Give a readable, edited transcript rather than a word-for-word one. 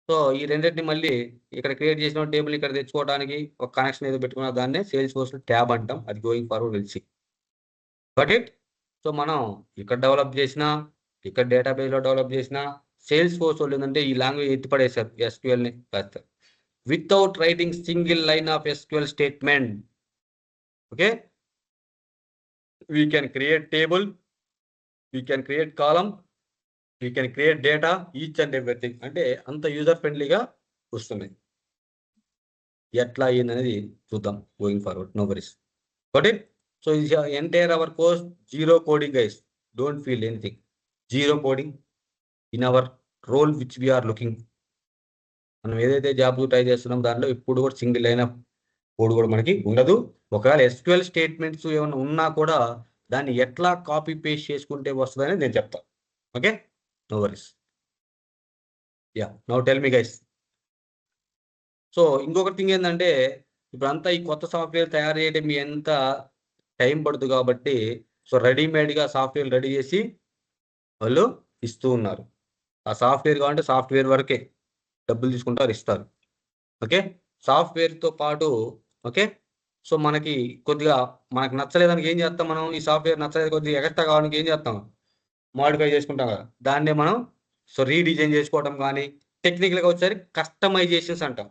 So ఈ రెండిటిని మళ్ళీ ఇక్కడ క్రియేట్ చేసిన టేబుల్ ఇక్కడ తెచ్చుకోవడానికి ఒక కనెక్షన్ ఏదో పెట్టుకున్న దాన్నే సేల్స్ ఫోర్స్ ట్యాబ్ అంటాం. అది going forward will see. Got it? So మనం ఇక్కడ డెవలప్ చేసినా, ఇక్కడ డేటాబేస్‌లో డెవలప్ చేసినా, సేల్స్ ఫోర్స్ వాళ్ళు ఏందంటే ఈ లాంగ్వేజ్ ఎత్తి పడేశారు ఎస్‌క్యూఎల్‌ని కాస్త. Without writing single line of SQL statement. Okay? We can create table, we can create column, we can create data, each and everything. అంటే అంత యూజర్ ఫ్రెండ్లీగా వస్తున్నాయి. ఎట్లా అయ్యిందనేది చూద్దాం going forward. No worries. Got it? So ఇది entire our course zero coding guys. Don't feel anything. Zero coding in our role which we are looking. మనం ఏదైతే జాబ్స్ ట్రై చేస్తున్నాం దాంట్లో ఇప్పుడు కూడా సింగిల్ లైన్ ఆఫ్ కోడ్ కూడా మనకి ఉండదు. ఒకవేళ ఎస్‌క్యూఎల్ స్టేట్మెంట్స్ ఏమైనా ఉన్నా కూడా దాన్ని ఎట్లా కాపీ పేస్ట్ చేసుకుంటే వస్తదని నేను చెప్తా. Okay? No worries. Yeah! Now tell me guys. So ఇంకొక థింగ్ ఏందంటే ఇప్పుడంతా ఈ కొత్త సాఫ్ట్‌వేర్ తయారు చేయడం ఎంత టైం పడుతుంది కాబట్టి సో రెడీమేడ్‌గా సాఫ్ట్‌వేర్ రెడీ చేసి వాళ్ళు ఇస్తూ ఉన్నారు. ఆ సాఫ్ట్‌వేర్ కావాలంటే సాఫ్ట్‌వేర్ వరకే డబ్బులు తీసుకుంటారు, ఇస్తారు. ఓకే? సాఫ్ట్‌వేర్‌తో పాటు ఓకే? సో మనకి కొద్దిగా మనకు నచ్చలేదానికి ఏం చేస్తాం మనం? ఈ సాఫ్ట్‌వేర్ నచ్చలేదు కొద్దిగా ఎక్స్‌ట్రా కావడానికి ఏం చేస్తాం? మోడిఫై చేసుకుంటాం కదా! దాన్నే మనం సో రీడిజైన్ చేసుకోవడం గానీ, టెక్నికల్‌గా వచ్చేసరికి కస్టమైజేషన్స్ అంటాం.